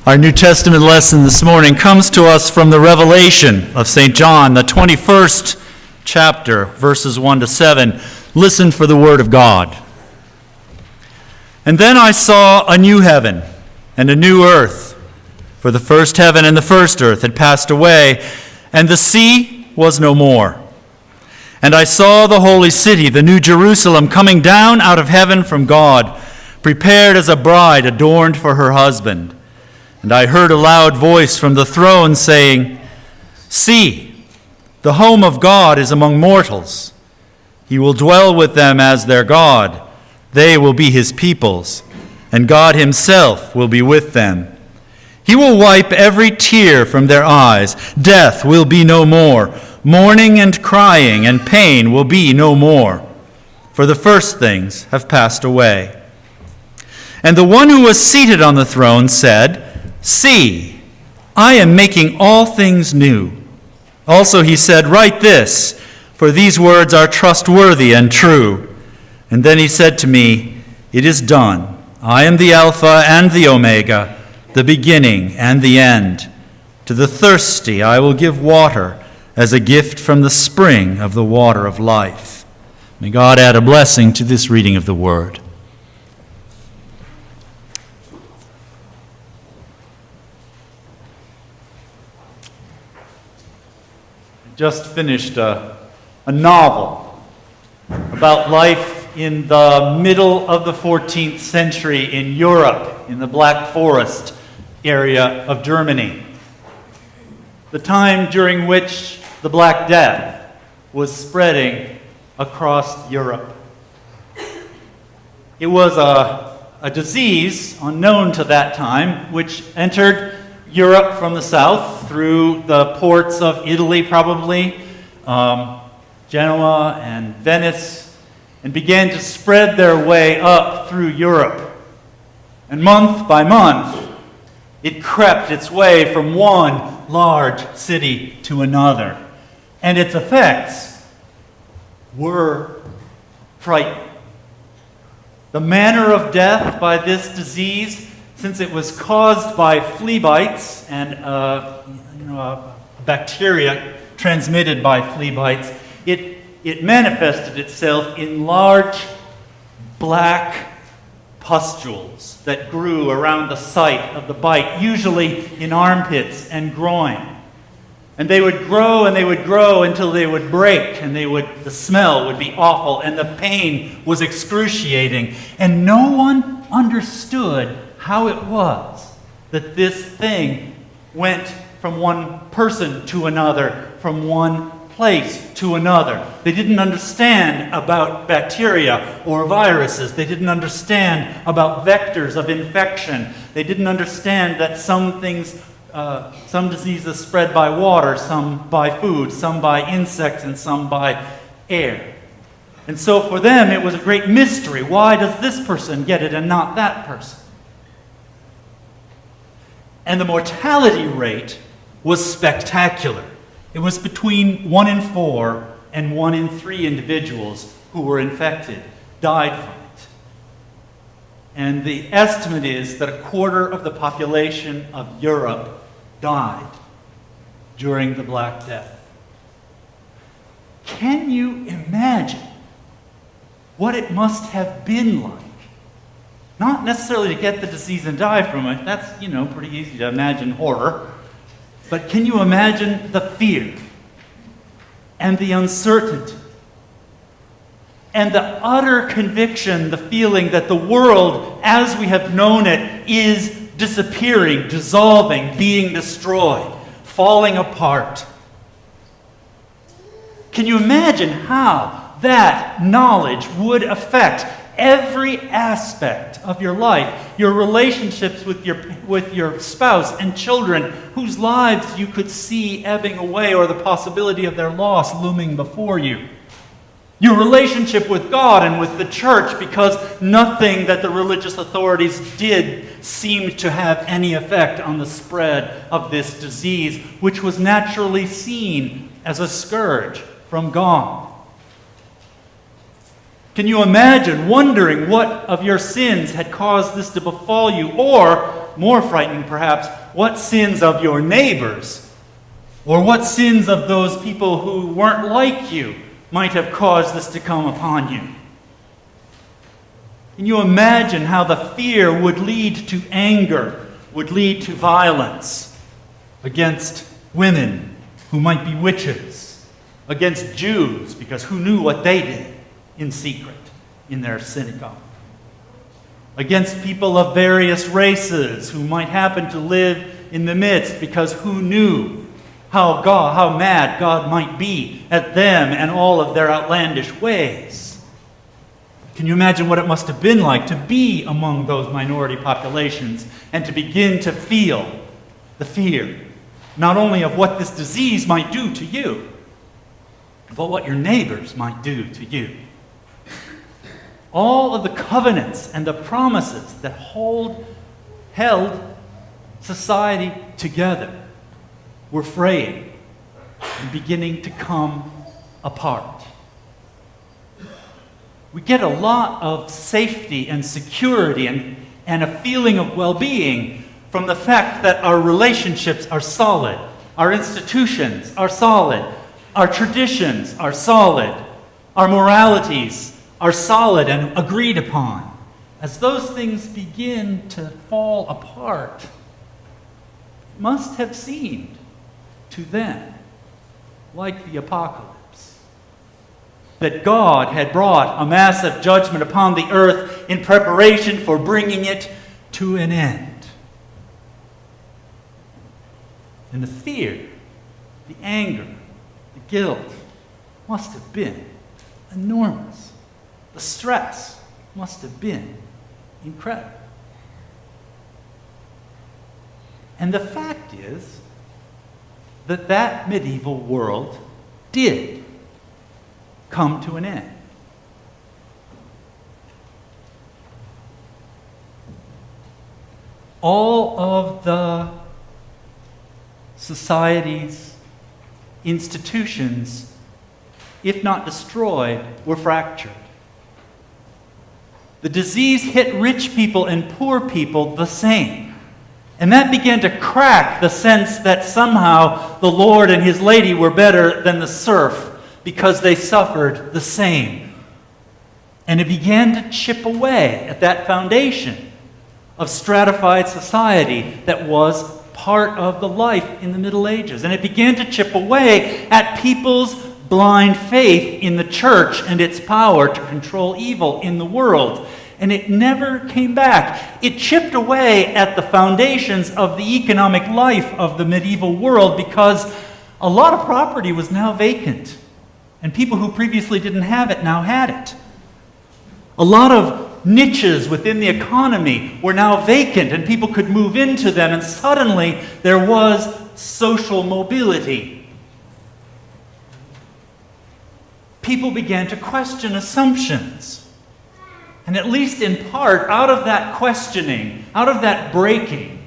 Our New Testament lesson this morning comes to us from the Revelation of St. John, the 21st chapter, verses 1 to 7. Listen for the word of God. And then I saw a new heaven and a new earth, for the first heaven and the first earth had passed away, and the sea was no more. And I saw the holy city, the new Jerusalem, coming down out of heaven from God, prepared as a bride adorned for her husband. And I heard a loud voice from the throne saying, "See, the home of God is among mortals. He will dwell with them as their God. They will be his peoples, and God himself will be with them. He will wipe every tear from their eyes. Death will be no more. Mourning and crying and pain will be no more, for the first things have passed away." And the one who was seated on the throne said, "See, I am making all things new." Also he said, "Write this, for these words are trustworthy and true." And then he said to me, "It is done. I am the Alpha and the Omega, the beginning and the end. To the thirsty I will give water as a gift from the spring of the water of life." May God add a blessing to this reading of the word. Just finished a novel about life in the middle of the 14th century in Europe, in the Black Forest area of Germany. The time during which the Black Death was spreading across Europe. It was a disease unknown to that time, which entered Europe from the south through the ports of Italy, probably, Genoa and Venice, and began to spread their way up through Europe. And month by month, it crept its way from one large city to another. And its effects were frightening. The manner of death by this disease, since it was caused by flea bites and a bacteria transmitted by flea bites, it manifested itself in large black pustules that grew around the site of the bite, usually in armpits and groin. And they would grow and they would grow until they would break, and the smell would be awful, and the pain was excruciating. And no one understood how it was that this thing went from one person to another, from one place to another. They didn't understand about bacteria or viruses. They didn't understand about vectors of infection. They didn't understand that some diseases spread by water, some by food, some by insects, and some by air. And so for them, it was a great mystery. Why does this person get it and not that person? And the mortality rate was spectacular. It was between 1 in 4 and 1 in 3 individuals who were infected died from it. And the estimate is that a quarter of the population of Europe died during the Black Death. Can you imagine what it must have been like? Not necessarily to get the disease and die from it. That's, pretty easy to imagine horror. But can you imagine the fear and the uncertainty and the utter conviction, the feeling that the world as we have known it is disappearing, dissolving, being destroyed, falling apart? Can you imagine how that knowledge would affect every aspect of your life, your relationships with your spouse and children, whose lives you could see ebbing away or the possibility of their loss looming before you? Your relationship with God and with the church, because nothing that the religious authorities did seemed to have any effect on the spread of this disease, which was naturally seen as a scourge from God. Can you imagine wondering what of your sins had caused this to befall you? Or, more frightening perhaps, what sins of your neighbors, or what sins of those people who weren't like you might have caused this to come upon you? Can you imagine how the fear would lead to anger, would lead to violence against women who might be witches, against Jews, because who knew what they did in secret in their synagogue, against people of various races who might happen to live in the midst, because who knew how mad God might be at them and all of their outlandish ways. Can you imagine what it must have been like to be among those minority populations and to begin to feel the fear, not only of what this disease might do to you, but what your neighbors might do to you? All of the covenants and the promises that held society together were fraying and beginning to come apart. We get a lot of safety and security and a feeling of well-being from the fact that our relationships are solid, our institutions are solid, our traditions are solid, our moralities are solid and agreed upon. As those things begin to fall apart, it must have seemed to them like the apocalypse, that God had brought a massive judgment upon the earth in preparation for bringing it to an end. And the fear, the anger, the guilt must have been enormous. The stress must have been incredible. And the fact is that medieval world did come to an end. All of the society's institutions, if not destroyed, were fractured. The disease hit rich people and poor people the same. And that began to crack the sense that somehow the Lord and His lady were better than the serf because they suffered the same. And it began to chip away at that foundation of stratified society that was part of the life in the Middle Ages. And it began to chip away at people's blind faith in the church and its power to control evil in the world. And it never came back. It chipped away at the foundations of the economic life of the medieval world because a lot of property was now vacant. And people who previously didn't have it now had it. A lot of niches within the economy were now vacant and people could move into them, and suddenly there was social mobility. People began to question assumptions. And at least in part, out of that questioning, out of that breaking,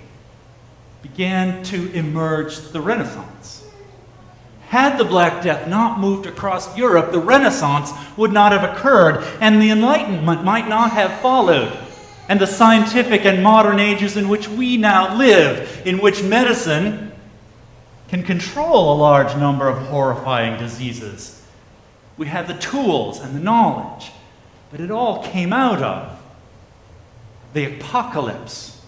began to emerge the Renaissance. Had the Black Death not moved across Europe, the Renaissance would not have occurred, and the Enlightenment might not have followed. And the scientific and modern ages in which we now live, in which medicine can control a large number of horrifying diseases. We have the tools and the knowledge, but it all came out of the apocalypse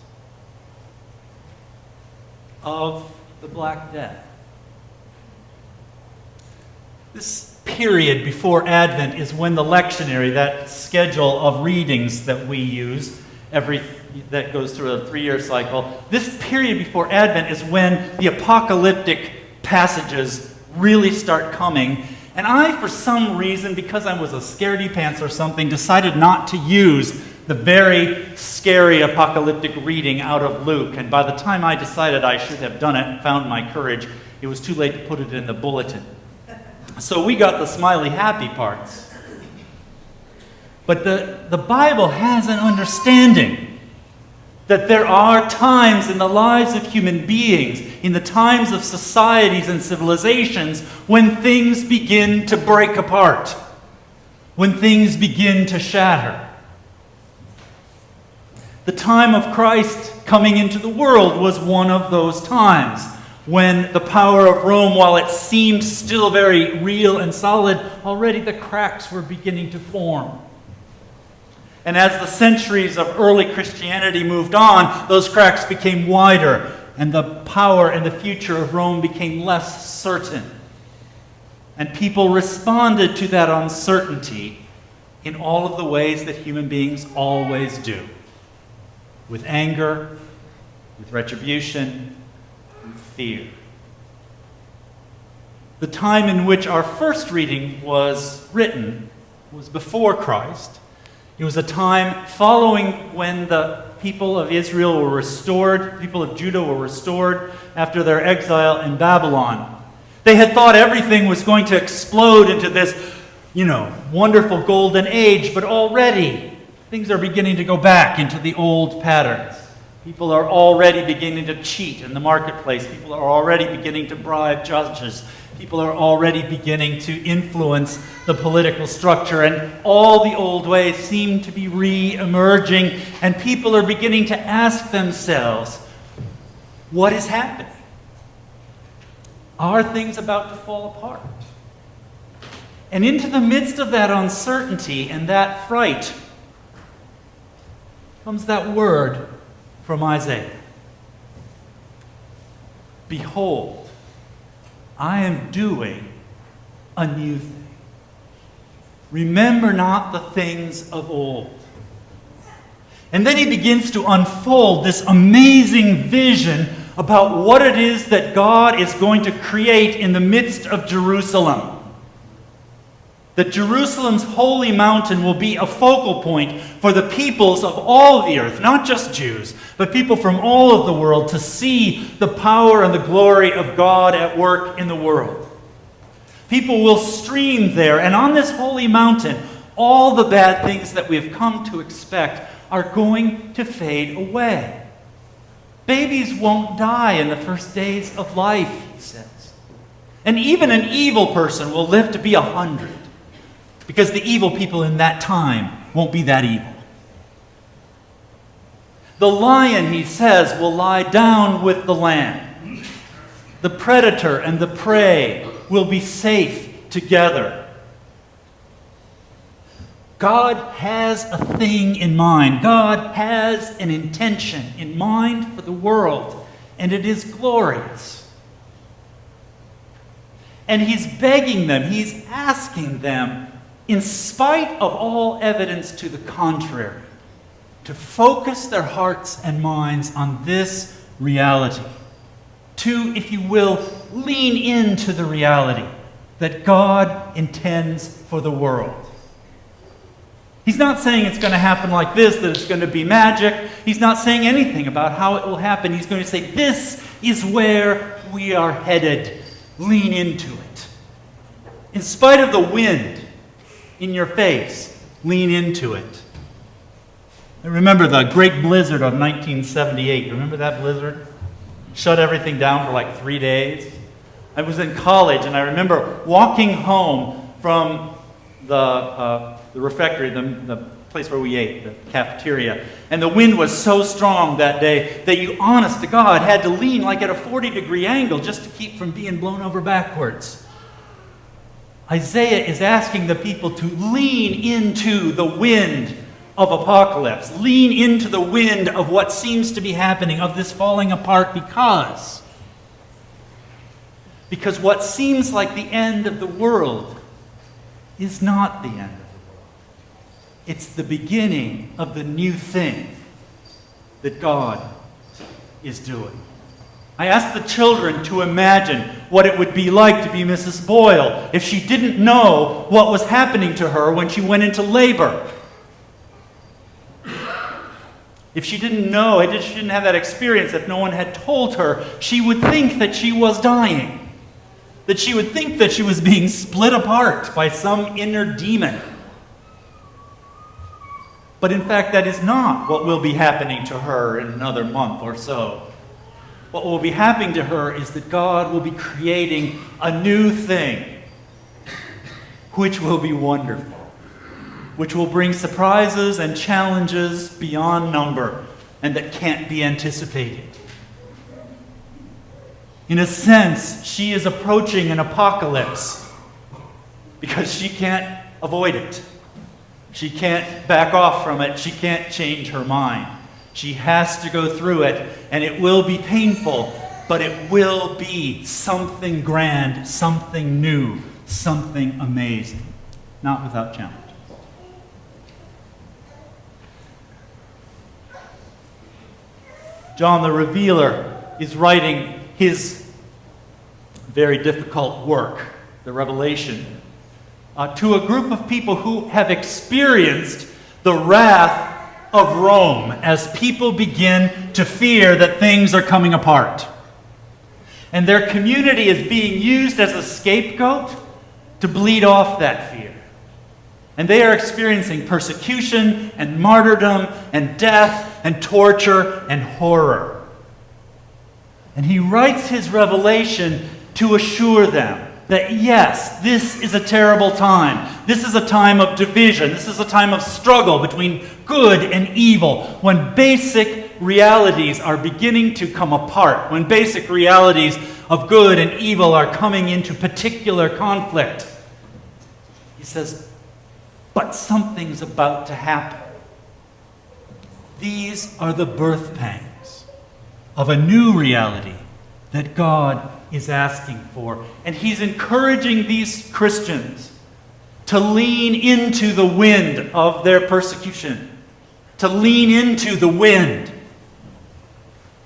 of the Black Death. This period before Advent is when the lectionary, that schedule of readings that we use, that goes through a 3-year cycle, this period before Advent is when the apocalyptic passages really start coming. And I, for some reason, because I was a scaredy pants or something, decided not to use the very scary apocalyptic reading out of Luke. And by the time I decided I should have done it and found my courage, it was too late to put it in the bulletin. So we got the smiley happy parts. But the Bible has an understanding that there are times in the lives of human beings, in the times of societies and civilizations, when things begin to break apart. when things begin to shatter. The time of Christ coming into the world was one of those times when the power of Rome, while it seemed still very real and solid, already the cracks were beginning to form. And as the centuries of early Christianity moved on, those cracks became wider, and the power and the future of Rome became less certain. And people responded to that uncertainty in all of the ways that human beings always do. With anger, with retribution, with fear. The time in which our first reading was written was before Christ. It was a time following when the people of Israel were restored, people of Judah were restored after their exile in Babylon. They had thought everything was going to explode into this, wonderful golden age, but already things are beginning to go back into the old patterns. People are already beginning to cheat in the marketplace. People are already beginning to bribe judges. People are already beginning to influence the political structure, and all the old ways seem to be re-emerging, and people are beginning to ask themselves, what is happening? Are things about to fall apart? And into the midst of that uncertainty and that fright comes that word from Isaiah. Behold, I am doing a new thing. Remember not the things of old. And then he begins to unfold this amazing vision about what it is that God is going to create in the midst of Jerusalem. That Jerusalem's holy mountain will be a focal point for the peoples of all the earth, not just Jews, but people from all of the world, to see the power and the glory of God at work in the world. People will stream there, and on this holy mountain, all the bad things that we have come to expect are going to fade away. Babies won't die in the first days of life, he says. And even an evil person will live to be 100. Because the evil people in that time won't be that evil. The lion, he says, will lie down with the lamb. The predator and the prey will be safe together. God has a thing in mind. God has an intention in mind for the world, and it is glorious. And he's begging them, he's asking them, in spite of all evidence to the contrary, to focus their hearts and minds on this reality. To, if you will, lean into the reality that God intends for the world. He's not saying it's going to happen like this, that it's going to be magic. He's not saying anything about how it will happen. He's going to say, this is where we are headed. Lean into it. In spite of the wind in your face, lean into it. I remember the great blizzard of 1978. Remember that blizzard? Shut everything down for like 3 days. I was in college, and I remember walking home from the refectory, the place where we ate, the cafeteria, and the wind was so strong that day that you, honest to God, had to lean like at a 40-degree angle just to keep from being blown over backwards. Isaiah is asking the people to lean into the wind of apocalypse. Lean into the wind of what seems to be happening, of this falling apart, because what seems like the end of the world is not the end of the world. It's the beginning of the new thing that God is doing. I asked the children to imagine what it would be like to be Mrs. Boyle if she didn't know what was happening to her when she went into labor. If she didn't know, if she didn't have that experience, if no one had told her, she would think that she was dying. That she would think that she was being split apart by some inner demon. But in fact, that is not what will be happening to her in another month or so. What will be happening to her is that God will be creating a new thing, which will be wonderful. which will bring surprises and challenges beyond number and that can't be anticipated. In a sense, she is approaching an apocalypse because she can't avoid it. She can't back off from it. She can't change her mind. She has to go through it, and it will be painful, but it will be something grand, something new, something amazing, not without challenge. John the Revealer is writing his very difficult work, the Revelation, to a group of people who have experienced the wrath of Rome as people begin to fear that things are coming apart. And their community is being used as a scapegoat to bleed off that fear. And they are experiencing persecution and martyrdom and death and torture and horror. And he writes his revelation to assure them that yes, this is a terrible time. This is a time of division. This is a time of struggle between good and evil, when basic realities are beginning to come apart, when basic realities of good and evil are coming into particular conflict. He says, but something's about to happen. These are the birth pangs of a new reality that God is asking for. And he's encouraging these Christians to lean into the wind of their persecution, to lean into the wind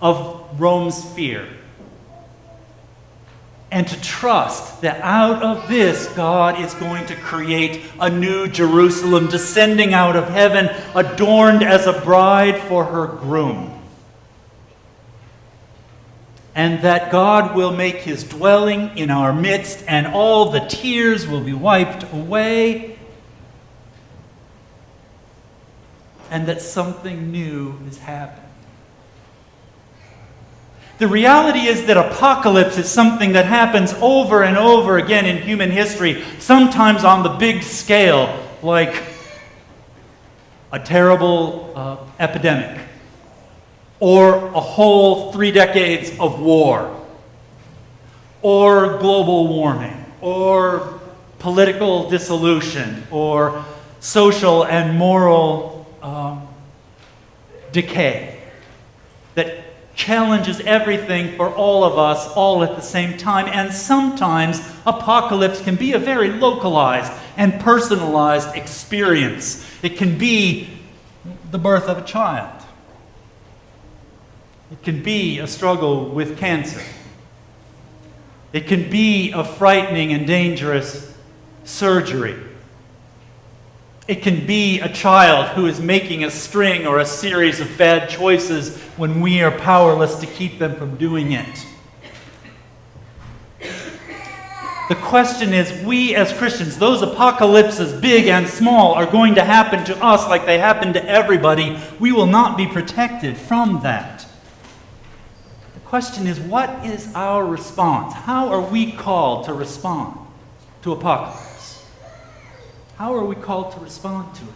of Rome's fear, and to trust that out of this, God is going to create a new Jerusalem descending out of heaven, adorned as a bride for her groom. And that God will make his dwelling in our midst, and all the tears will be wiped away, and that something new is happening. The reality is that apocalypse is something that happens over and over again in human history, sometimes on the big scale, like a terrible epidemic, or a whole 3 decades of war, or global warming, or political dissolution, or social and moral decay that challenges everything for all of us all at the same time. And sometimes apocalypse can be a very localized and personalized experience. It can be the birth of a child. It can be a struggle with cancer. It can be a frightening and dangerous surgery. It can be a child who is making a string or a series of bad choices when we are powerless to keep them from doing it. The question is, we as Christians, those apocalypses, big and small, are going to happen to us like they happen to everybody. We will not be protected from that. The question is, what is our response? How are we called to respond to apocalypse? How are we called to respond to it?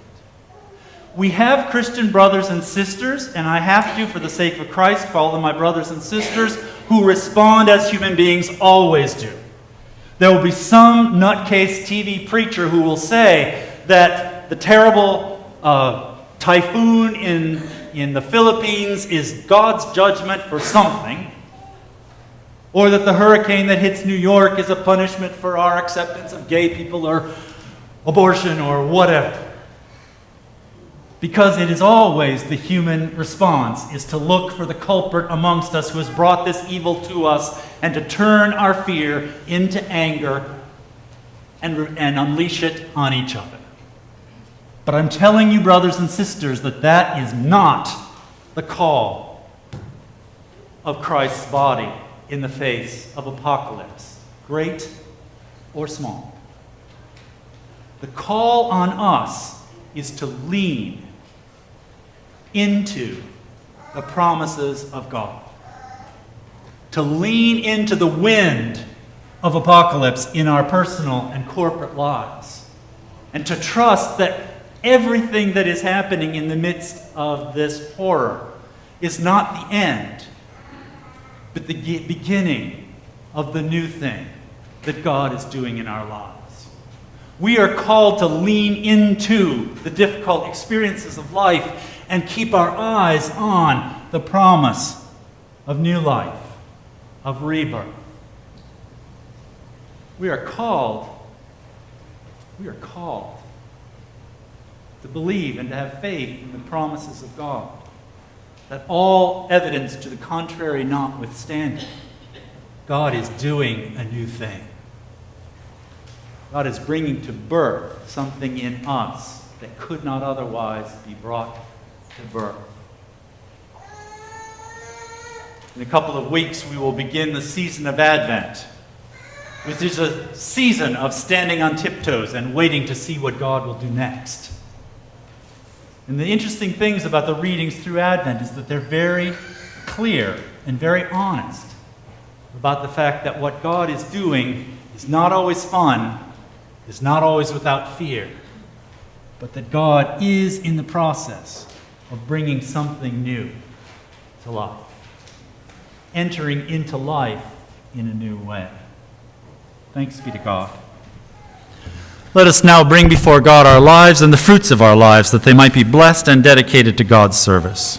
We have Christian brothers and sisters, and I have to, for the sake of Christ, call them my brothers and sisters, who respond as human beings always do. There will be some nutcase TV preacher who will say that the terrible typhoon in the Philippines is God's judgment for something, or that the hurricane that hits New York is a punishment for our acceptance of gay people or abortion or whatever. Because it is always the human response is to look for the culprit amongst us who has brought this evil to us and to turn our fear into anger and unleash it on each other. But I'm telling you, brothers and sisters, that that is not the call of Christ's body in the face of apocalypse, great or small. The call on us is to lean into the promises of God, to lean into the wind of apocalypse in our personal and corporate lives, and to trust that everything that is happening in the midst of this horror is not the end, but the beginning of the new thing that God is doing in our lives. We are called to lean into the difficult experiences of life and keep our eyes on the promise of new life, of rebirth. We are called to believe and to have faith in the promises of God, that all evidence to the contrary notwithstanding, God is doing a new thing. God is bringing to birth something in us that could not otherwise be brought to birth. In a couple of weeks, we will begin the season of Advent, which is a season of standing on tiptoes and waiting to see what God will do next. And the interesting things about the readings through Advent is that they're very clear and very honest about the fact that what God is doing is not always fun, is not always without fear, but that God is in the process of bringing something new to life, entering into life in a new way. Thanks be to God. Let us now bring before God our lives and the fruits of our lives, that they might be blessed and dedicated to God's service.